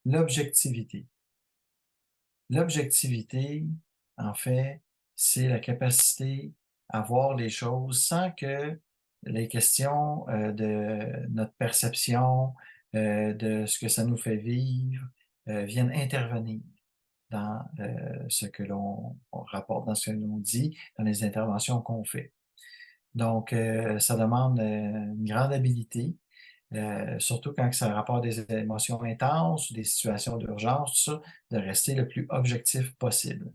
L'objectivité. L'objectivité, en fait, c'est la capacité à voir les choses sans que les questions de notre perception, de ce que ça nous fait vivre, viennent intervenir dans ce que on rapporte, dans ce que l'on dit, dans les interventions qu'on fait. Donc, ça demande une grande habileté, surtout quand ça rapporte des émotions intenses ou des situations d'urgence, tout ça, de rester le plus objectif possible.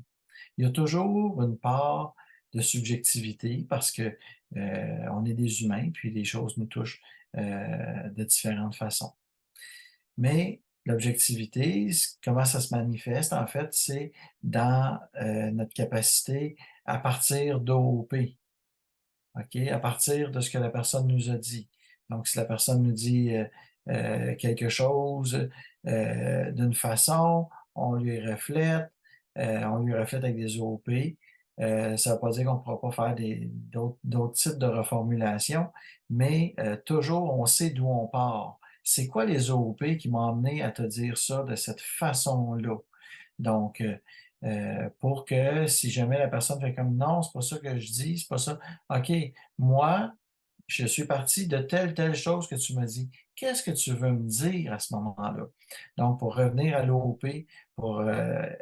Il y a toujours une part de subjectivité parce que on est des humains, puis les choses nous touchent de différentes façons. Mais l'objectivité, comment ça se manifeste, en fait, c'est dans notre capacité à partir d'OOP. OK? À partir de ce que la personne nous a dit. Donc, si la personne nous dit quelque chose d'une façon, on lui reflète avec des OP. Ça ne veut pas dire qu'on ne pourra pas faire d'autres types de reformulations, mais toujours, on sait d'où on part. C'est quoi les OP qui m'ont amené à te dire ça de cette façon-là? Donc, pour que si jamais la personne fait comme non, c'est pas ça que je dis, c'est pas ça. OK, moi, je suis parti de telle chose que tu m'as dit. Qu'est-ce que tu veux me dire à ce moment-là? Donc, pour revenir à l'OOP, pour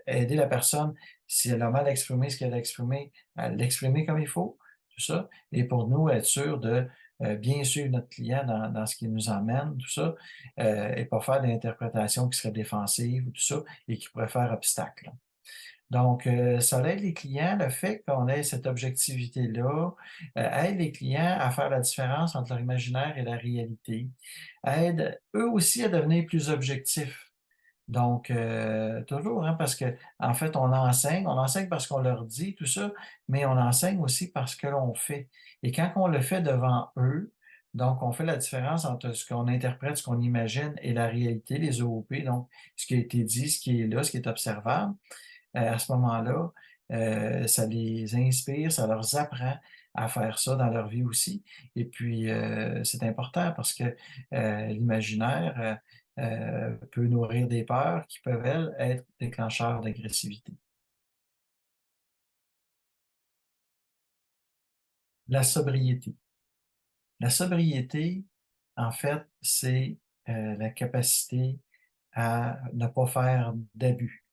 aider la personne, si elle a mal exprimé ce qu'elle a exprimé, à l'exprimer comme il faut, tout ça. Et pour nous, être sûr de bien suivre notre client dans ce qui nous emmène, tout ça, et pas faire d'interprétations qui seraient défensives ou tout ça, et qui pourraient faire obstacle. Donc, ça aide les clients, le fait qu'on ait cette objectivité-là, aide les clients à faire la différence entre leur imaginaire et la réalité, aide eux aussi à devenir plus objectifs. Donc, toujours, hein, parce que en fait, on enseigne parce qu'on leur dit tout ça, mais on enseigne aussi parce que l'on fait. Et quand on le fait devant eux, donc on fait la différence entre ce qu'on interprète, ce qu'on imagine et la réalité, les OOP, donc ce qui a été dit, ce qui est là, ce qui est observable. À ce moment-là, ça les inspire, ça leur apprend à faire ça dans leur vie aussi. Et puis, c'est important parce que l'imaginaire peut nourrir des peurs qui peuvent, elles, être déclencheurs d'agressivité. La sobriété. La sobriété, en fait, c'est la capacité à ne pas faire d'abus,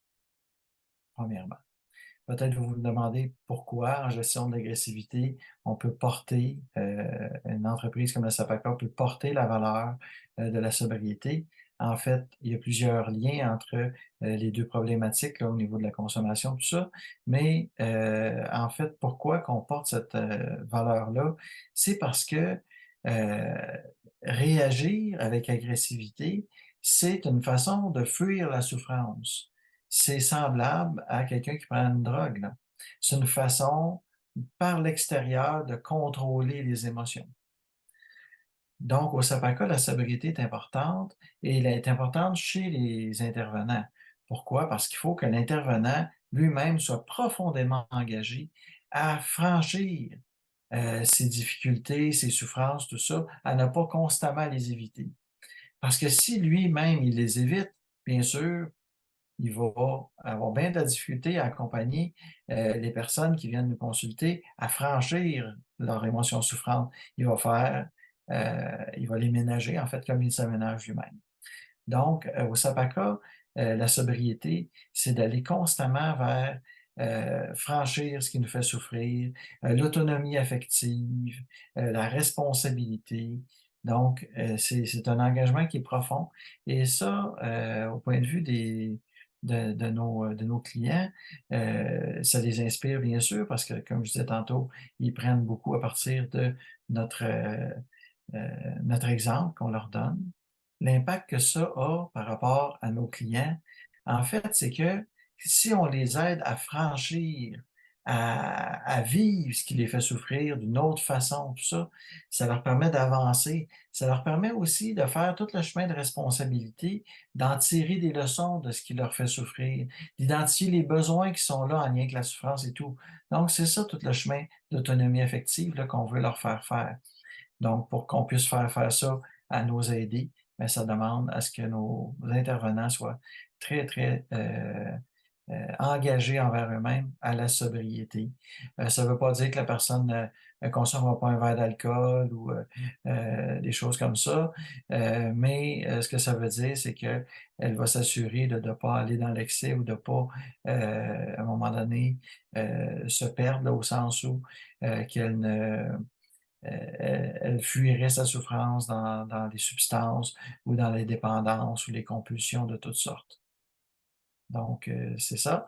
premièrement. Peut-être vous vous demandez pourquoi en gestion de l'agressivité, on peut porter, une entreprise comme la Sapaka peut porter la valeur, de la sobriété. En fait, il y a plusieurs liens entre, les 2 problématiques là, au niveau de la consommation, tout ça. Mais, en fait, pourquoi qu'on porte cette, valeur-là? C'est parce que, heu, réagir avec agressivité, c'est une façon de fuir la souffrance. C'est semblable à quelqu'un qui prend une drogue, là. C'est une façon, par l'extérieur, de contrôler les émotions. Donc, au Sapaka, la sobriété est importante et elle est importante chez les intervenants. Pourquoi? Parce qu'il faut que l'intervenant lui-même soit profondément engagé à franchir, ses difficultés, ses souffrances, tout ça, à ne pas constamment les éviter. Parce que si lui-même, il les évite, bien sûr, il va avoir bien de la difficulté à accompagner, les personnes qui viennent nous consulter à franchir leurs émotions souffrantes. Il va faire, il va les ménager, en fait, comme il se ménage lui-même. Donc, au Sapaka, la sobriété, c'est d'aller constamment vers, franchir ce qui nous fait souffrir, l'autonomie affective, la responsabilité. Donc, c'est un engagement qui est profond et ça, au point de vue de nos clients, ça les inspire bien sûr parce que, comme je disais tantôt, ils prennent beaucoup à partir de notre, notre exemple qu'on leur donne. L'impact que ça a par rapport à nos clients, en fait, c'est que si on les aide à franchir, à vivre ce qui les fait souffrir d'une autre façon, tout ça, ça leur permet d'avancer. Ça leur permet aussi de faire tout le chemin de responsabilité, d'en tirer des leçons de ce qui leur fait souffrir, d'identifier les besoins qui sont là en lien avec la souffrance et tout. Donc, c'est ça tout le chemin d'autonomie affective là, qu'on veut leur faire faire. Donc, pour qu'on puisse faire ça à nos aidés, bien, ça demande à ce que nos intervenants soient très, très engagés envers eux-mêmes à la sobriété. Ça ne veut pas dire que la personne ne consommera pas un verre d'alcool ou des choses comme ça, mais ce que ça veut dire, c'est qu'elle va s'assurer de ne pas aller dans l'excès ou de ne pas, à un moment donné, se perdre là, au sens où qu'elle ne elle fuirait sa souffrance dans des substances ou dans les dépendances ou les compulsions de toutes sortes. Donc, c'est ça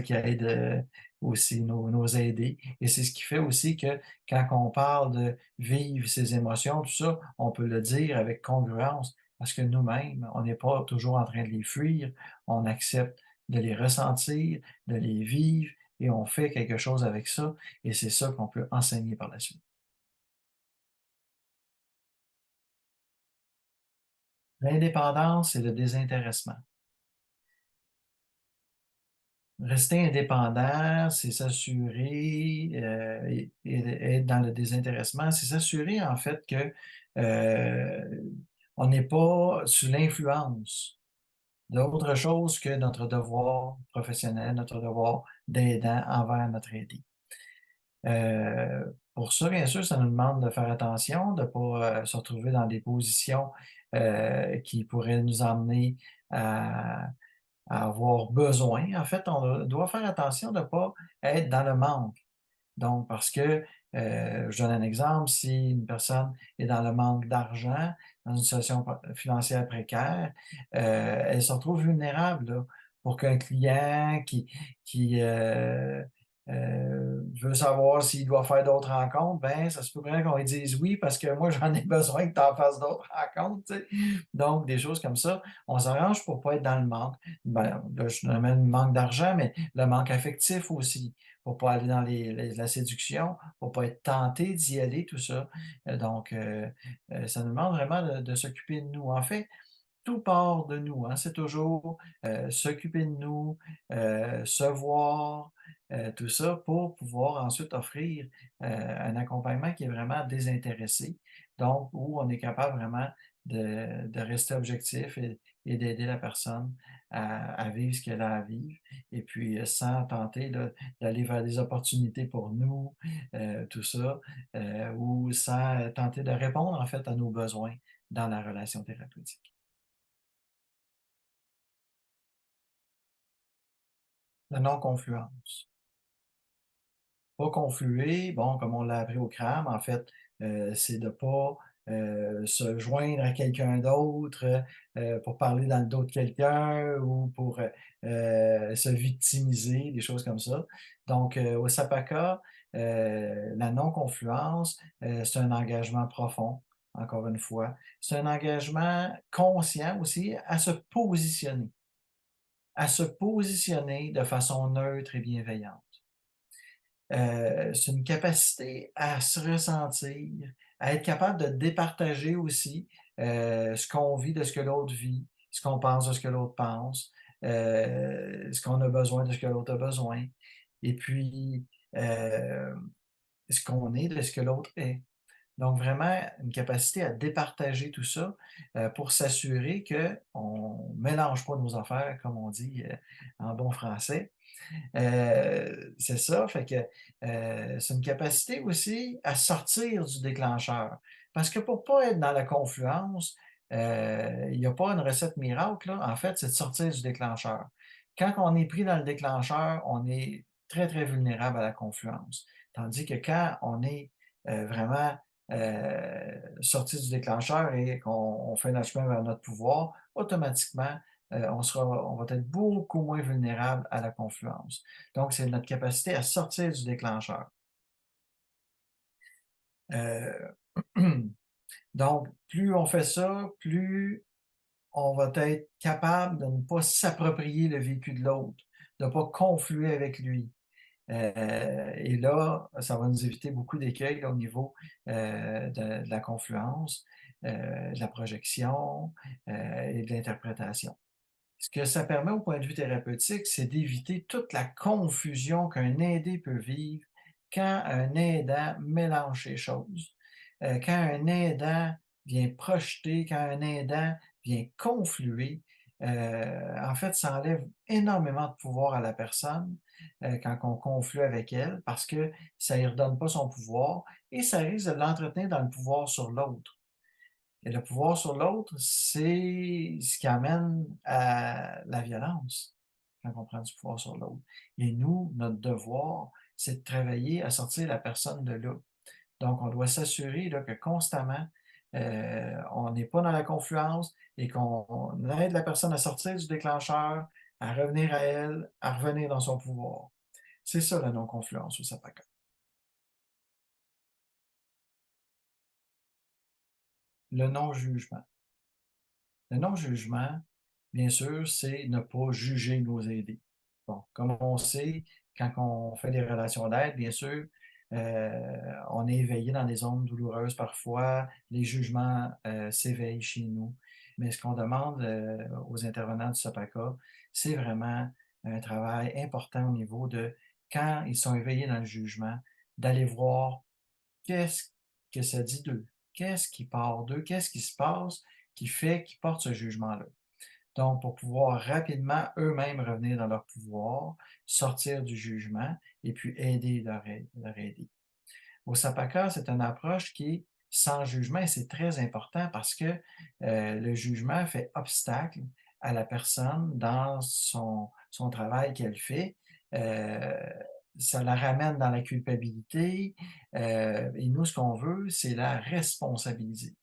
qui aide aussi nos aidés. Et c'est ce qui fait aussi que quand on parle de vivre ses émotions, tout ça, on peut le dire avec congruence parce que nous-mêmes, on n'est pas toujours en train de les fuir, on accepte de les ressentir, de les vivre et on fait quelque chose avec ça et c'est ça qu'on peut enseigner par la suite. L'indépendance et le désintéressement. Rester indépendant, c'est s'assurer, et être dans le désintéressement, c'est s'assurer en fait que, on n'est pas sous l'influence d'autre chose que notre devoir professionnel, notre devoir d'aidant envers notre aidé. Pour ça, bien sûr, ça nous demande de faire attention, de ne pas, se retrouver dans des positions, qui pourraient nous emmener à avoir besoin. En fait, on doit faire attention de ne pas être dans le manque. Donc, parce que, je donne un exemple, si une personne est dans le manque d'argent, dans une situation financière précaire, elle se retrouve vulnérable là, pour qu'un client qui veut savoir s'il doit faire d'autres rencontres, ben ça se peut bien qu'on lui dise oui parce que moi j'en ai besoin que tu en fasses d'autres rencontres, tu sais. Donc, des choses comme ça, on s'arrange pour pas être dans le manque. Ben, là, je amène le manque d'argent, mais le manque affectif aussi pour pas aller dans la séduction, pour pas être tenté d'y aller, tout ça. Ça nous demande vraiment de s'occuper de nous. En fait, tout part de nous, hein. C'est toujours s'occuper de nous, se voir, tout ça pour pouvoir ensuite offrir un accompagnement qui est vraiment désintéressé. Donc, où on est capable vraiment de rester objectif et d'aider la personne à vivre ce qu'elle a à vivre. Et puis, sans tenter d'aller vers des opportunités pour nous, tout ça, ou sans tenter de répondre en fait à nos besoins dans la relation thérapeutique. La non-confluence. Pas confluer, bon, comme on l'a appris au CRAM, en fait, c'est de pas, se joindre à quelqu'un d'autre, pour parler dans le dos de quelqu'un ou pour, se victimiser, des choses comme ça. Donc, au SAPACA, la non-confluence, c'est un engagement profond, encore une fois. C'est un engagement conscient aussi à se positionner de façon neutre et bienveillante. C'est une capacité à se ressentir, à être capable de départager aussi, ce qu'on vit de ce que l'autre vit, ce qu'on pense de ce que l'autre pense, ce qu'on a besoin de ce que l'autre a besoin et puis, ce qu'on est de ce que l'autre est. Donc vraiment une capacité à départager tout ça, pour s'assurer qu'on ne mélange pas nos affaires, comme on dit, en bon français. C'est ça, fait que, c'est une capacité aussi à sortir du déclencheur. Parce que pour pas être dans la confluence, il y a pas une recette miracle, là. En fait, c'est de sortir du déclencheur. Quand on est pris dans le déclencheur, on est très, très vulnérable à la confluence. Tandis que quand on est, vraiment, sorti du déclencheur et qu'on fait notre chemin vers notre pouvoir, automatiquement, on va être beaucoup moins vulnérable à la confluence. Donc, c'est notre capacité à sortir du déclencheur. Heu, donc, plus on fait ça, plus on va être capable de ne pas s'approprier le vécu de l'autre, de ne pas confluer avec lui. Et là, ça va nous éviter beaucoup d'écueils au niveau, de la confluence, de la projection, et de l'interprétation. Ce que ça permet au point de vue thérapeutique, c'est d'éviter toute la confusion qu'un aidé peut vivre quand un aidant mélange les choses, quand un aidant vient projeter, quand un aidant vient confluer. en fait, ça enlève énormément de pouvoir à la personne quand on conflue avec elle, parce que ça ne lui redonne pas son pouvoir et ça risque de l'entretenir dans le pouvoir sur l'autre. Et le pouvoir sur l'autre, c'est ce qui amène à la violence, quand on prend du pouvoir sur l'autre. Et nous, notre devoir, c'est de travailler à sortir la personne de là. Donc, on doit s'assurer là, que constamment, on n'est pas dans la confluence et qu'on aide la personne à sortir du déclencheur, à revenir à elle, à revenir dans son pouvoir. C'est ça la non-confluence au Sapaka. Le non-jugement. Le non-jugement, bien sûr, c'est ne pas juger nos aidés. Bon, comme on sait, quand on fait des relations d'aide, bien sûr, on est éveillé dans des zones douloureuses parfois, les jugements s'éveillent chez nous. Mais ce qu'on demande aux intervenants du SOPACA, c'est vraiment un travail important au niveau de quand ils sont éveillés dans le jugement, d'aller voir qu'est-ce que ça dit d'eux, qu'est-ce qui part d'eux, qu'est-ce qui se passe qui fait qu'ils portent ce jugement-là. Donc, pour pouvoir rapidement eux-mêmes revenir dans leur pouvoir, sortir du jugement et puis aider leur aider. Au Sapaka, c'est une approche qui est sans jugement et c'est très important parce que le jugement fait obstacle à la personne dans son travail qu'elle fait. Euh, Ça la ramène dans la culpabilité et nous, ce qu'on veut, c'est la responsabiliser.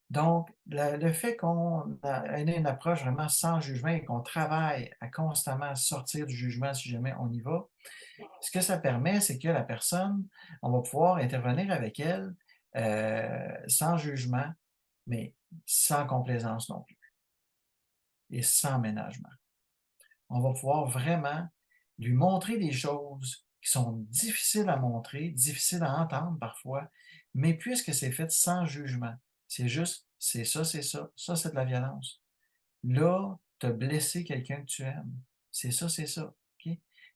Donc, le fait qu'on ait une approche vraiment sans jugement et qu'on travaille à constamment sortir du jugement si jamais on y va, ce que ça permet, c'est que la personne, on va pouvoir intervenir avec elle sans jugement, mais sans complaisance non plus et sans ménagement. On va pouvoir vraiment lui montrer des choses qui sont difficiles à montrer, difficiles à entendre parfois, mais puisque c'est fait sans jugement, c'est juste, c'est ça c'est de la violence. Là, tu as blessé quelqu'un que tu aimes. C'est ça. OK?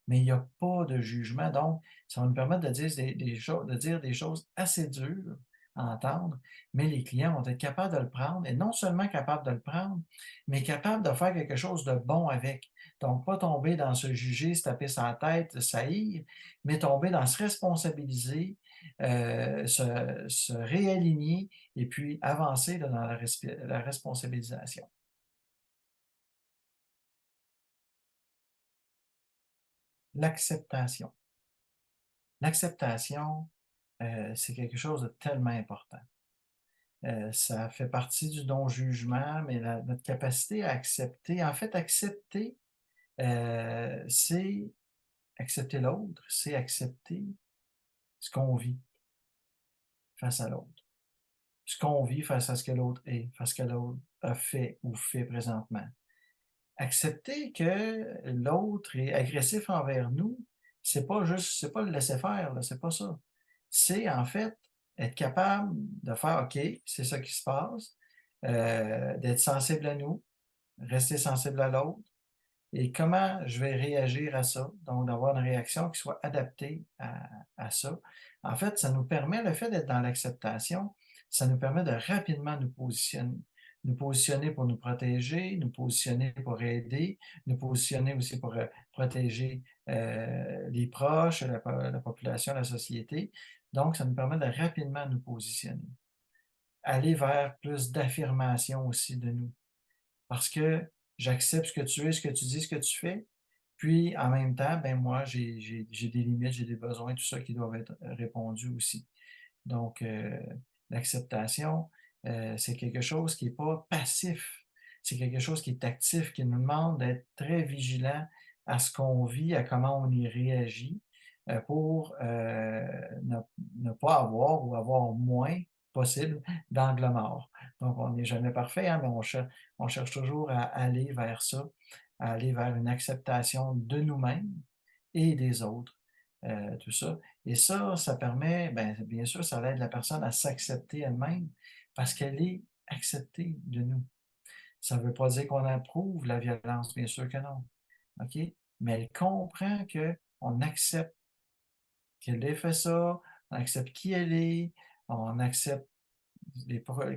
Mais il n'y a pas de jugement. Donc, ça va nous permettre de dire de dire des choses assez dures à entendre, mais les clients vont être capables de le prendre, et non seulement capables de le prendre, mais capables de faire quelque chose de bon avec. Donc, pas tomber dans se juger, se taper sa tête, saillir, mais tomber dans se responsabiliser, se réaligner et puis avancer là, dans la responsabilisation. L'acceptation. L'acceptation, c'est quelque chose de tellement important. Ça fait partie du non-jugement, mais notre capacité à accepter, en fait, accepter, c'est accepter l'autre, c'est accepter ce qu'on vit face à l'autre, ce qu'on vit face à ce que l'autre est, face à ce que l'autre a fait ou fait présentement. Accepter que l'autre est agressif envers nous, c'est pas le laisser faire, là, c'est pas ça. C'est en fait être capable de faire OK, c'est ça qui se passe, d'être sensible à nous, rester sensible à l'autre, et comment je vais réagir à ça. Donc, d'avoir une réaction qui soit adaptée à ça. En fait, ça nous permet, le fait d'être dans l'acceptation, ça nous permet de rapidement nous positionner. Nous positionner pour nous protéger, nous positionner pour aider, nous positionner aussi pour protéger les proches, la population, la société. Donc, ça nous permet de rapidement nous positionner. Aller vers plus d'affirmation aussi de nous. Parce que j'accepte ce que tu es, ce que tu dis, ce que tu fais. Puis, en même temps, ben moi, j'ai des limites, j'ai des besoins, tout ça qui doivent être répondus aussi. Donc, l'acceptation, c'est quelque chose qui n'est pas passif. C'est quelque chose qui est actif, qui nous demande d'être très vigilant à ce qu'on vit, à comment on y réagit, pour ne pas avoir ou avoir moins possible d'angle mort. Donc, on n'est jamais parfait, hein, mais on cherche toujours à aller vers ça, à aller vers une acceptation de nous-mêmes et des autres, tout ça. Et ça permet, ben, bien sûr, ça aide la personne à s'accepter elle-même parce qu'elle est acceptée de nous. Ça ne veut pas dire qu'on approuve la violence, bien sûr que non. OK? Mais elle comprend qu'on accepte qu'elle ait fait ça, on accepte qui elle est, on accepte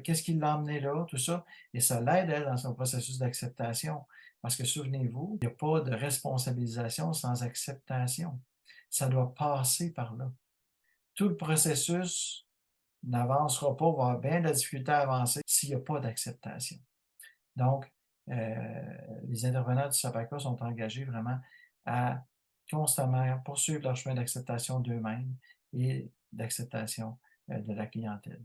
qu'est-ce qui l'a emmené là, tout ça, et ça l'aide, elle, dans son processus d'acceptation. Parce que souvenez-vous, il n'y a pas de responsabilisation sans acceptation. Ça doit passer par là. Tout le processus n'avancera pas, va avoir bien de la difficulté à avancer s'il n'y a pas d'acceptation. Donc, les intervenants du SAPACA sont engagés vraiment à constamment poursuivre leur chemin d'acceptation d'eux-mêmes et d'acceptation de la clientèle.